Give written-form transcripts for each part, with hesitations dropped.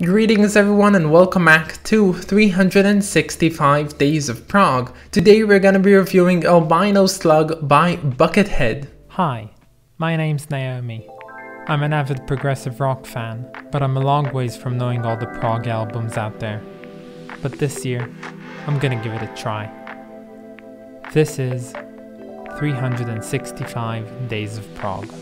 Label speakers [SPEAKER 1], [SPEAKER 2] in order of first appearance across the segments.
[SPEAKER 1] Greetings everyone and welcome back to 365 Days of Prog. Today we're gonna be reviewing Albino Slug by Buckethead.
[SPEAKER 2] Hi, my name's Naomi. I'm an avid progressive rock fan, but I'm a long ways from knowing all the prog albums out there. But this year, I'm gonna give it a try. This is 365 Days of Prog.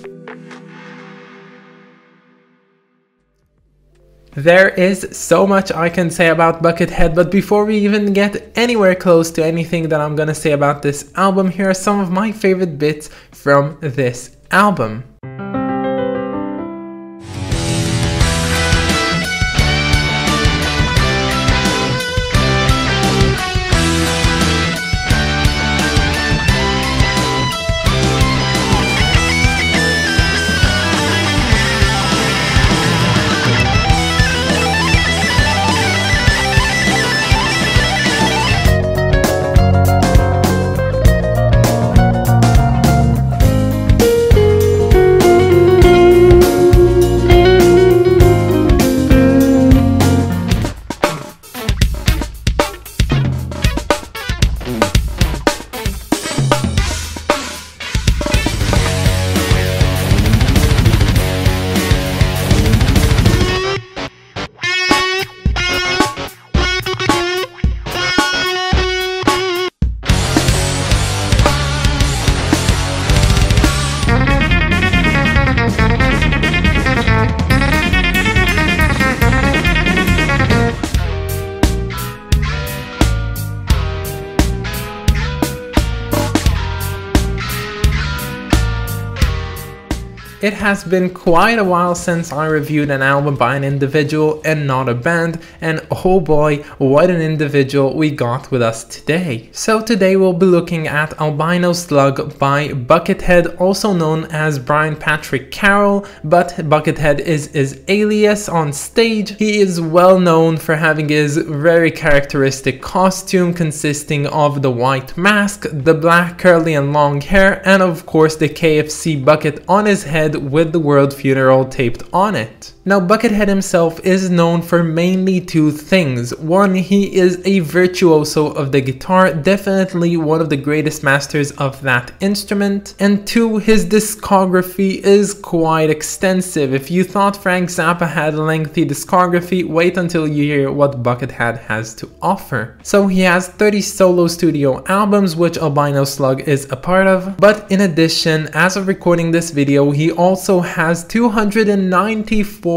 [SPEAKER 1] There is so much I can say about Buckethead, but before we even get anywhere close to anything that I'm gonna say about this album, here are some of my favorite bits from this album. It has been quite a while since I reviewed an album by an individual and not a band, and oh boy, what an individual we got with us today. So today we'll be looking at Albino Slug by Buckethead, also known as Brian Patrick Carroll, but Buckethead is his alias on stage. He is well known for having his very characteristic costume consisting of the white mask, the black curly and long hair, and of course the KFC bucket on his head with the World Funeral taped on it. Now Buckethead himself is known for mainly two things. One, he is a virtuoso of the guitar, definitely one of the greatest masters of that instrument. And two, his discography is quite extensive. If you thought Frank Zappa had a lengthy discography, wait until you hear what Buckethead has to offer. So he has 30 solo studio albums, which Albino Slug is a part of. But in addition, as of recording this video, he also has 294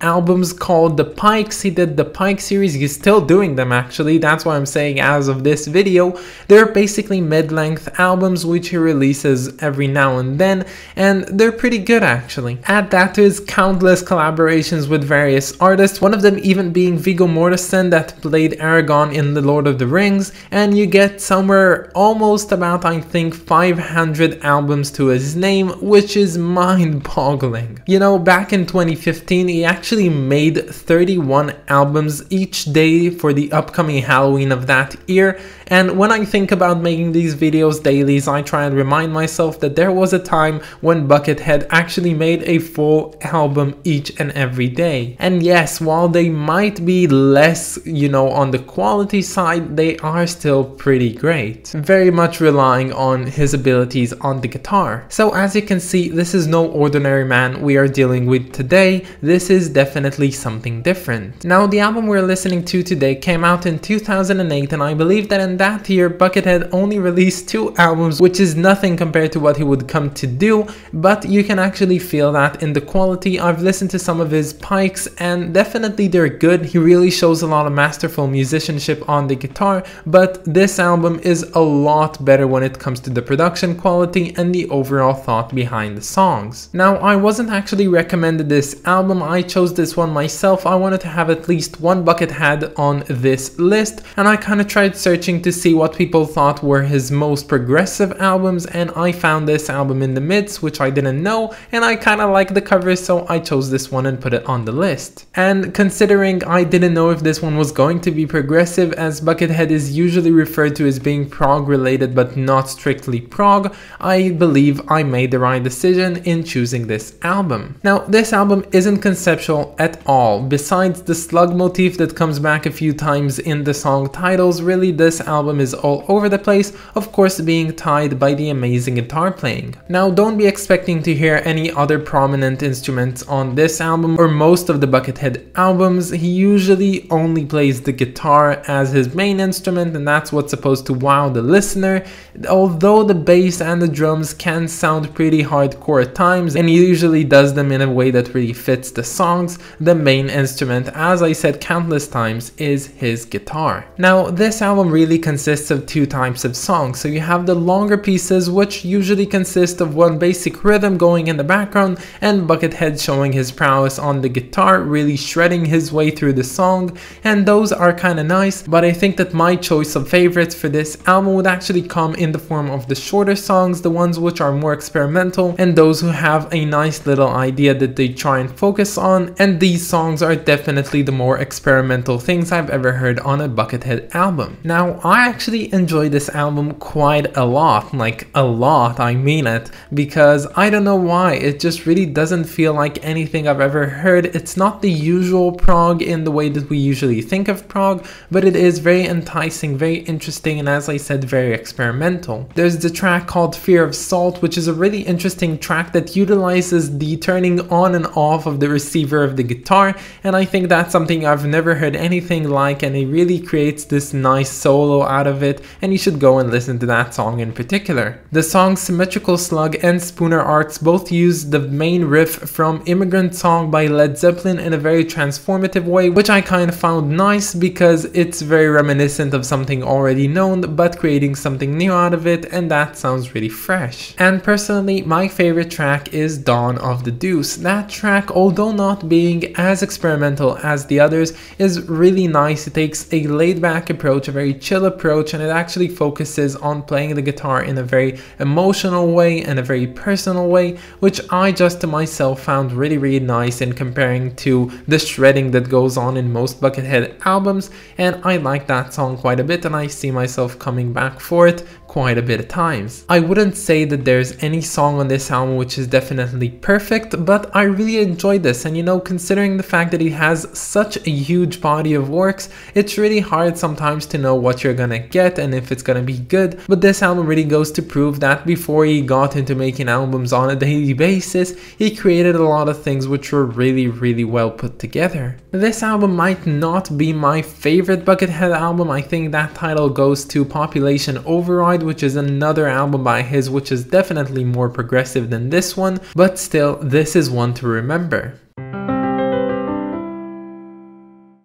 [SPEAKER 1] albums called the Pikes. He did the Pike series. He's still doing them actually. That's why I'm saying as of this video. They're basically mid-length albums which he releases every now and then, and they're pretty good actually. Add that to his countless collaborations with various artists, one of them even being Viggo Mortensen that played Aragorn in The Lord of the Rings, and you get somewhere almost about, I think, 500 albums to his name, which is mind-boggling. You know, back in 2015 he actually made 31 albums each day for the upcoming Halloween of that year, and when I think about making these videos dailies, I try and remind myself that there was a time when Buckethead actually made a full album each and every day. And yes, while they might be less, you know, on the quality side, they are still pretty great, very much relying on his abilities on the guitar. So as you can see, this is no ordinary man we are dealing with today. This is definitely something different. Now the album we're listening to today came out in 2008, and I believe that in that year Buckethead only released 2 albums, which is nothing compared to what he would come to do, but you can actually feel that in the quality. I've listened to some of his Pikes and definitely they're good. He really shows a lot of masterful musicianship on the guitar, but this album is a lot better when it comes to the production quality and the overall thought behind the songs. Now I wasn't actually recommended this album, I chose this one myself. I wanted to have at least one Buckethead on this list, and I kind of tried searching to see what people thought were his most progressive albums, and I found this album in the midst, which I didn't know, and I kind of like the cover, so I chose this one and put it on the list. And considering I didn't know if this one was going to be progressive, as Buckethead is usually referred to as being prog related but not strictly prog, I believe I made the right decision in choosing this album. Now this album isn't conceptual special at all. Besides the slug motif that comes back a few times in the song titles, really this album is all over the place, of course being tied by the amazing guitar playing. Now don't be expecting to hear any other prominent instruments on this album or most of the Buckethead albums. He usually only plays the guitar as his main instrument, and that's what's supposed to wow the listener, although the bass and the drums can sound pretty hardcore at times, and he usually does them in a way that really fits the songs. The main instrument, as I said countless times, is his guitar. Now this album really consists of two types of songs. So you have the longer pieces, which usually consist of one basic rhythm going in the background and Buckethead showing his prowess on the guitar, really shredding his way through the song, and those are kind of nice, but I think that my choice of favorites for this album would actually come in the form of the shorter songs, the ones which are more experimental and those who have a nice little idea that they try and focus on, and these songs are definitely the more experimental things I've ever heard on a Buckethead album. Now I actually enjoy this album quite a lot, like a lot, I mean it, because I don't know why, it just really doesn't feel like anything I've ever heard. It's not the usual prog in the way that we usually think of prog, but it is very enticing, very interesting, and as I said, very experimental. There's the track called Fear of Salt, which is a really interesting track that utilizes the turning on and off of the receiver of the guitar, and I think that's something I've never heard anything like, and it really creates this nice solo out of it, and you should go and listen to that song in particular. The songs Symmetrical Slug and Spooner Arcs both use the main riff from Immigrant Song by Led Zeppelin in a very transformative way, which I kind of found nice because it's very reminiscent of something already known, but creating something new out of it, and that sounds really fresh. And personally, my favorite track is Dawn of the Deuce. That track, although not being as experimental as the others, is really nice. It takes a laid-back approach, a very chill approach, and it actually focuses on playing the guitar in a very emotional way and a very personal way, which I just to myself found really nice in comparing to the shredding that goes on in most Buckethead albums, and I like that song quite a bit, and I see myself coming back for it quite a bit of times. I wouldn't say that there's any song on this album which is definitely perfect, but I really enjoyed this, and you know, considering the fact that he has such a huge body of works, it's really hard sometimes to know what you're gonna get and if it's gonna be good, but this album really goes to prove that before he got into making albums on a daily basis, he created a lot of things which were really well put together. This album might not be my favorite Buckethead album. I think that title goes to Population Override, which is another album by his which is definitely more progressive than this one, but still, this is one to remember.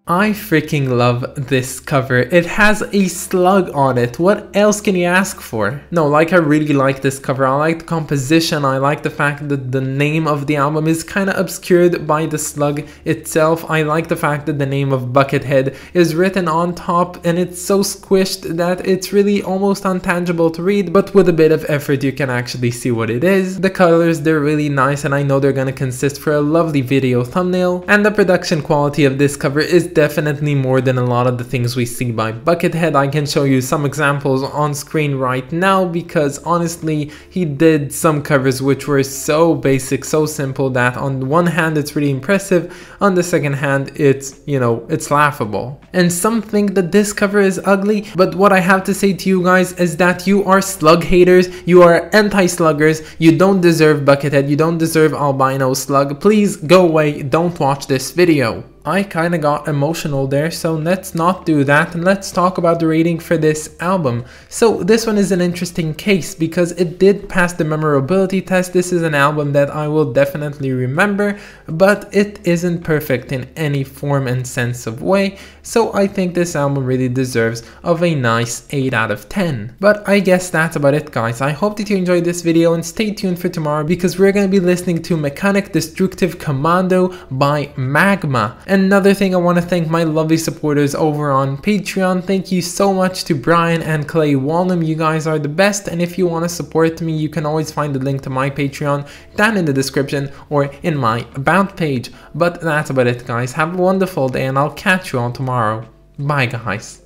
[SPEAKER 1] I freaking love this cover. It has a slug on it. What else can you ask for? No, like I really like this cover. I like the composition. I like the fact that the name of the album is kind of obscured by the slug itself. I like the fact that the name of Buckethead is written on top and it's so squished that it's really almost untangible to read, but with a bit of effort you can actually see what it is. The colors, they're really nice, and I know they're gonna consist for a lovely video thumbnail, and the production quality of this cover is definitely more than a lot of the things we see by Buckethead. I can show you some examples on screen right now because honestly he did some covers which were so basic, so simple that on the one hand it's really impressive, on the second hand it's, you know, it's laughable. And some think that this cover is ugly, but what I have to say to you guys is that you are slug haters, you are anti-sluggers, you don't deserve Buckethead, you don't deserve Albino Slug. Please go away, don't watch this video. I kinda got emotional there, so let's not do that and let's talk about the rating for this album. So this one is an interesting case because it did pass the memorability test. This is an album that I will definitely remember, but it isn't perfect in any form and sense of way, so I think this album really deserves of a nice 8 out of 10. But I guess that's about it, guys. I hope that you enjoyed this video and stay tuned for tomorrow because we're gonna be listening to Mechanic Destructive Commando by Magma. Another thing, I want to thank my lovely supporters over on Patreon. Thank you so much to Brian and Clay Walnum. You guys are the best, and if you want to support me, you can always find the link to my Patreon down in the description or in my about page. But that's about it, guys. Have a wonderful day and I'll catch you all tomorrow. Bye, guys.